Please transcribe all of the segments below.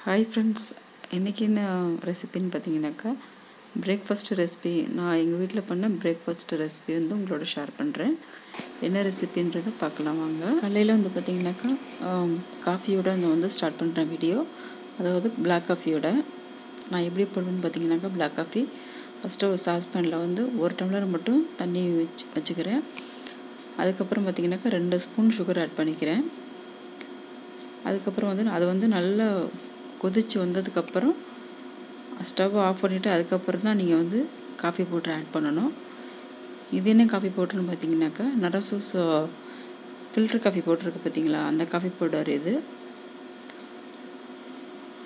Hi friends, இன்றைக்கி என்ன ரெசிபின்னு பார்த்தீங்கன்னாக்கா பிரேக்ஃபாஸ்ட் ரெசிபி. நான் எங்கள் வீட்டில் பண்ண பிரேக்ஃபாஸ்ட் ரெசிபி வந்து உங்களோட ஷேர் பண்ணுறேன். என்ன ரெசிபின்றதை பார்க்கலாம் வாங்க. காலையில் வந்து பார்த்திங்கனாக்கா காஃபியோட நான் ஸ்டார்ட் பண்ணுறேன் வீடியோ. அதாவது பிளாக் காஃபியோட நான் எப்படி போடுவேன்னு பார்த்தீங்கன்னாக்கா, பிளாக் காஃபி ஃபஸ்ட்டு ஒரு சாஸ்பேனில் ஒரு டம்ளர் மட்டும் தண்ணி வச்சுக்கிறேன். அதுக்கப்புறம் பார்த்திங்கனாக்கா 2 ஸ்பூன் சுகர் ஆட் பண்ணிக்கிறேன். அதுக்கப்புறம் அதை நல்லா கொதித்து வந்ததுக்கப்புறம் ஸ்டவ் ஆஃப் பண்ணிவிட்டு அதுக்கப்புறம் தான் நீங்கள் காஃபி பவுடர் ஆட் பண்ணணும். இது என்ன காஃபி பவுடர்னு பார்த்தீங்கன்னாக்கா, நடசூஸ் ஃபில்டர் காஃபி பவுடர் இருக்குது பார்த்தீங்களா, அந்த காஃபி பவுடர் இது.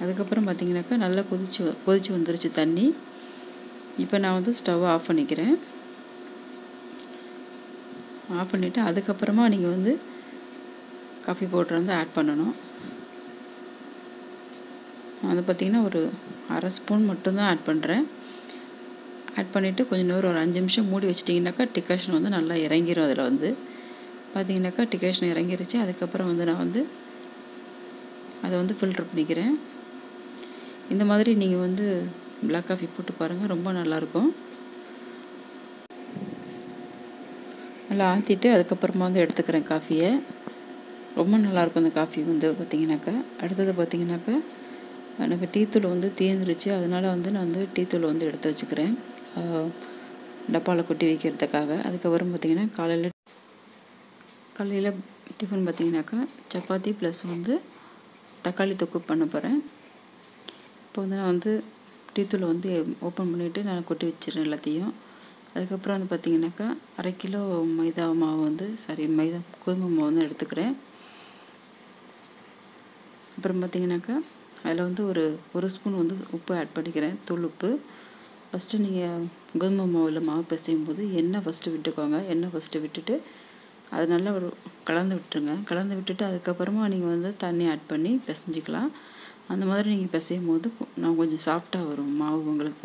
அதுக்கப்புறம் பார்த்தீங்கன்னாக்கா நல்லா கொதிச்சு வந்துருச்சு தண்ணி. இப்போ நான் ஸ்டவ் ஆஃப் பண்ணிக்கிறேன். ஆஃப் பண்ணிவிட்டு அதுக்கப்புறமா நீங்கள் காஃபி பவுடர் ஆட் பண்ணணும். அது பார்த்திங்கன்னா ஒரு அரை ஸ்பூன் மட்டும்தான் ஆட் பண்ணுறேன். ஆட் பண்ணிவிட்டு கொஞ்சம் நேரம் ஒரு 5 நிமிஷம் மூடி வச்சிட்டிங்கனாக்கா டிகாஷன் நல்லா இறங்கிடும். அதில் பார்த்திங்கனாக்கா டிகாஷன் இறங்கிருச்சு. அதுக்கப்புறம் நான் அதை ஃபில்டர் பண்ணிக்கிறேன். இந்த மாதிரி நீங்கள் பிளாக் காஃபி போட்டு பாருங்கள், ரொம்ப நல்லாயிருக்கும். நல்லா ஆற்றிட்டு அதுக்கப்புறமா எடுத்துக்கிறேன் காஃபியை. ரொம்ப நல்லாயிருக்கும் அந்த காஃபி பார்த்திங்கனாக்கா. அடுத்தது பார்த்திங்கனாக்கா, எனக்கு டீத்தூள் தீர்ந்துருச்சு. அதனால் நான் டீத்தூள் எடுத்து வச்சுக்கிறேன், டப்பாவில் கொட்டி வைக்கிறதுக்காக. அதுக்கப்புறம் பார்த்திங்கன்னா காலையில் டிஃபன் பார்த்திங்கனாக்கா சப்பாத்தி ப்ளஸ் தக்காளி தொக்கு பண்ண போகிறேன். இப்போ நான் டீத்தூளை ஓப்பன் பண்ணிவிட்டு நான் கொட்டி வச்சிடுறேன் எல்லாத்தையும். அதுக்கப்புறம் பார்த்திங்கனாக்கா அரை கிலோ மைதா மாவு கோதுமை மாவு எடுத்துக்கிறேன். அப்புறம் பார்த்திங்கனாக்கா அதில் ஒரு ஸ்பூன் உப்பு ஆட் பண்ணிக்கிறேன், தூள் உப்பு. ஃபஸ்ட்டு நீங்கள் கோதுமை மாவில் மாவு பிசையும் போது எண்ணெய் ஃபஸ்ட்டு விட்டுக்கோங்க. எண்ணெய் ஃபஸ்ட்டு விட்டுட்டு அது நல்லா கலந்து விட்டுருங்க. கலந்து விட்டுட்டு அதுக்கப்புறமா நீங்கள் தண்ணி ஆட் பண்ணி பிசைஞ்சிக்கலாம். அந்த மாதிரி நீங்கள் பிசையும் போது நான் கொஞ்சம் சாஃப்டாக வரும் மாவு உங்களுக்கு.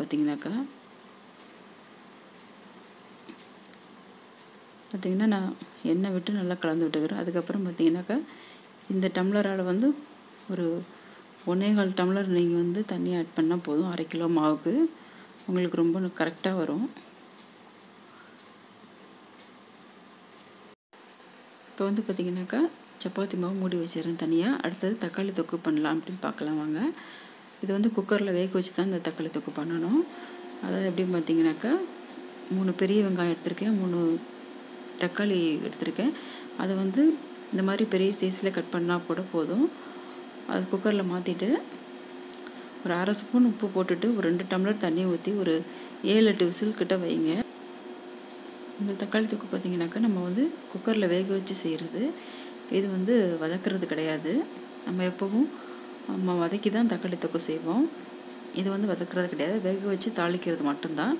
பார்த்திங்கன்னா நான் எண்ணெய் விட்டு நல்லா கலந்து விட்டுக்கிறேன். அதுக்கப்புறம் பார்த்திங்கனாக்கா இந்த டம்ளரால் ஒரு 1.25 டம்ளர் நீங்கள் தண்ணி ஆட் பண்ணால் போதும். அரை கிலோ மாவுக்கு உங்களுக்கு ரொம்ப கரெக்டாக வரும். இப்போ பார்த்திங்கனாக்கா சப்பாத்தி மாவு மூடி வச்சிடறேன் தனியாக. அடுத்தது தக்காளி தொக்கு பண்ணலாம் அப்படின்னு பார்க்கலாம் வாங்க. இது குக்கரில் வேக வச்சு தான் இந்த தக்காளி தொக்கு பண்ணணும். அதாவது எப்படின்னு பார்த்தீங்கன்னாக்கா, 3 பெரிய வெங்காயம் எடுத்திருக்கேன், 3 தக்காளி எடுத்திருக்கேன். அதை இந்த மாதிரி பெரிய சைஸில் கட் பண்ணால் கூட போதும். அது குக்கரில் மாற்றிட்டு ஒரு அரை ஸ்பூன் உப்பு போட்டுட்டு ஒரு 2 டம்ளர் தண்ணி ஊற்றி ஒரு 7-8 விசில் கிட்ட வைங்க. இந்த தக்காளி தொக்கு பார்த்திங்கனாக்கா நம்ம குக்கரில் வேக வச்சு செய்கிறது. இது வதக்கிறது கிடையாது. நம்ம எப்போவும் வதக்கி தான் தக்காளி தொக்கு செய்வோம். இது வதக்கிறது கிடையாது, வேக வச்சு தாளிக்கிறது மட்டும்தான்.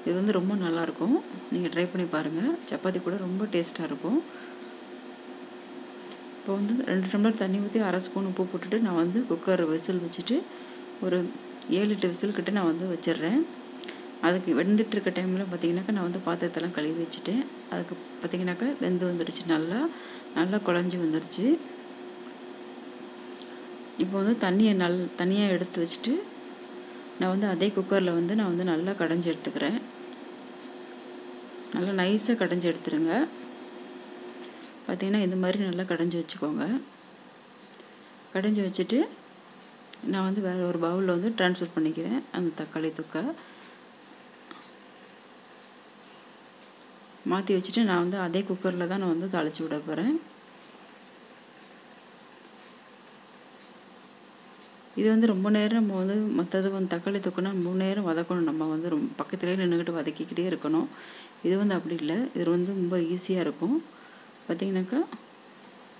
இது ரொம்ப நல்லாயிருக்கும். நீங்கள் ட்ரை பண்ணி பாருங்கள். சப்பாத்தி கூட ரொம்ப டேஸ்ட்டாக இருக்கும். இப்போ 2 டம்ளர் தண்ணி ஊற்றி அரை ஸ்பூன் உப்பு போட்டுட்டு நான் குக்கர் விசில் வச்சுட்டு ஒரு 7-8 விசில் கிட்ட நான் வச்சிடுறேன். அதுக்கு வெந்துட்டு இருக்க டைமில் பார்த்திங்கனாக்கா நான் பாத்திரத்தெல்லாம் கழுவி வச்சுட்டேன். அதுக்கு பார்த்திங்கனாக்கா வெந்து வந்துடுச்சு, நல்லா குழஞ்சி வந்துடுச்சு. இப்போ தண்ணியை தனியாக எடுத்து வச்சுட்டு நான் அதே குக்கரில் நான் நல்லா கடைஞ்சி எடுத்துக்கிறேன். நல்லா நைஸாக கடைஞ்சி எடுத்துருங்க. பார்த்திங்கன்னா இந்த மாதிரி நல்லா கடைஞ்சி வச்சுக்கோங்க. கடைஞ்சி வச்சுட்டு நான் வேறு ஒரு பவுலில் ட்ரான்ஸ்ஃபர் பண்ணிக்கிறேன் அந்த தக்காளி தொக்கை. மாற்றி வச்சுட்டு நான் அதே குக்கரில் தான் நான் தாளித்து விட போகிறேன். இது ரொம்ப நேரம் நம்ம மற்றது தக்காளி தொக்குனா 3 நேரம் வதக்கணும். நம்ம ரொம்ப பக்கத்துலேயே நின்றுக்கிட்டு வதக்கிக்கிட்டே இருக்கணும். இது அப்படி இல்லை. இது ரொம்ப ஈஸியாக இருக்கும். பார்த்திங்கனாக்கா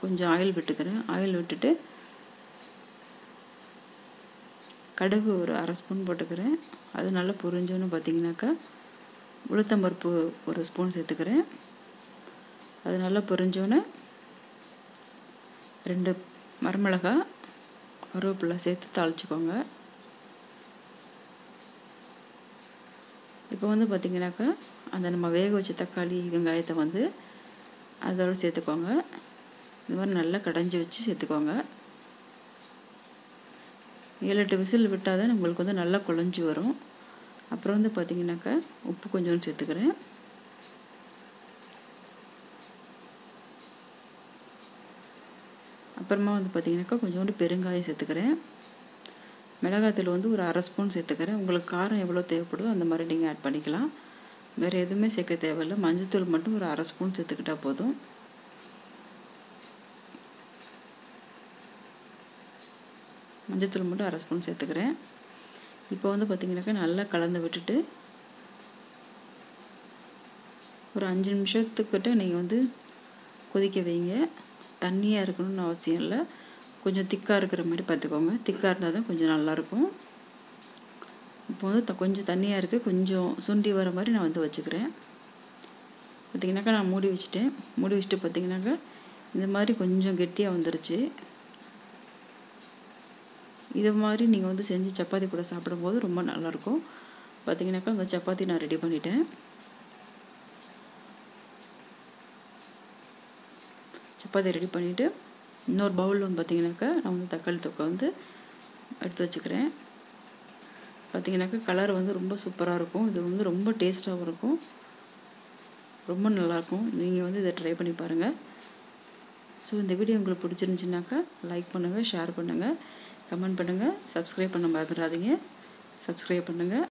கொஞ்சம் ஆயில் விட்டுக்கிறேன். ஆயில் விட்டுட்டு கடுகு ஒரு அரை ஸ்பூன் போட்டுக்கிறேன். அது நல்லா பொரிஞ்சோன்னு பார்த்திங்கனாக்கா உளுத்தம்பருப்பு ஒரு ஸ்பூன் சேர்த்துக்கிறேன். அது நல்லா பொரிஞ்சோன்னே 2 வரமிளகாய், கருவேப்பிலை சேர்த்து தாளிச்சுக்கோங்க. இப்போ பார்த்திங்கனாக்கா அந்த நம்ம வேக வச்ச தக்காளி வெங்காயத்தை அதோடு சேர்த்துக்கோங்க. இது மாதிரி நல்லா கடைஞ்சி வச்சு சேர்த்துக்கோங்க. 7-8 விசில் விட்டால் தான் உங்களுக்கு வந்து நல்லா குழஞ்சி வரும். அப்புறம் வந்து பார்த்திங்கனாக்கா உப்பு கொஞ்சோண்டு சேர்த்துக்கிறேன். அப்புறமா வந்து பார்த்திங்கனாக்கா கொஞ்சோண்டு பெருங்காயம் சேர்த்துக்கிறேன். மிளகாத்தூள் வந்து ஒரு 1/2 ஸ்பூன் சேர்த்துக்கிறேன். உங்களுக்கு காரம் எவ்வளோ தேவைப்படுதோ அந்த மாதிரி நீங்கள் ஆட் பண்ணிக்கலாம். வேறு எதுவுமே சேர்க்க தேவையில்லை. மஞ்சத்தூள் மட்டும் ஒரு 1/2 ஸ்பூன் சேர்த்துக்கிட்டால் போதும். மஞ்சத்தூள் மட்டும் 1/2 ஸ்பூன் சேர்த்துக்கிறேன். இப்போ வந்து பார்த்திங்கனாக்கா நல்லா கலந்து விட்டுட்டு ஒரு 5 நிமிஷத்துக்கிட்ட நீங்கள் வந்து கொதிக்க வைங்க. தண்ணியாக இருக்கணும்னு அவசியம் இல்லை. கொஞ்சம் திக்காக இருக்கிற மாதிரி பார்த்துக்கோங்க. திக்காக இருந்தால் தான் கொஞ்சம் நல்லாயிருக்கும். இப்போ வந்து கொஞ்சம் தண்ணியாக இருக்குது. கொஞ்சம் சுண்டி வர மாதிரி நான் வந்து வச்சுக்கிறேன். பார்த்திங்கனாக்கா நான் மூடி வச்சுட்டேன். மூடி வச்சுட்டு பார்த்திங்கனாக்கா இந்த மாதிரி கொஞ்சம் கெட்டியாக வந்துருச்சு. இது மாதிரி நீங்கள் வந்து செஞ்சு சப்பாத்தி கூட சாப்பிடும்போது ரொம்ப நல்லாயிருக்கும். பார்த்திங்கனாக்கா அந்த சப்பாத்தி நான் ரெடி பண்ணிட்டேன். சப்பாத்தி ரெடி பண்ணிவிட்டு இன்னொரு பவுலில் வந்து பார்த்திங்கனாக்கா நான் வந்து தக்காளி தொக்கை வந்து எடுத்து வச்சுக்கிறேன். பார்த்திங்கனாக்கா கலர் வந்து ரொம்ப சூப்பராக இருக்கும். இது வந்து ரொம்ப டேஸ்ட்டாகவும் இருக்கும். ரொம்ப நல்லாயிருக்கும். நீங்கள் வந்து இதை ட்ரை பண்ணி பாருங்கள். ஸோ இந்த வீடியோ உங்களுக்கு பிடிச்சிருந்துச்சினாக்கா லைக் பண்ணுங்கள், ஷேர் பண்ணுங்கள், கமெண்ட் பண்ணுங்கள், சப்ஸ்கிரைப் பண்ண மறந்துடாதீங்க. சப்ஸ்கிரைப் பண்ணுங்கள்.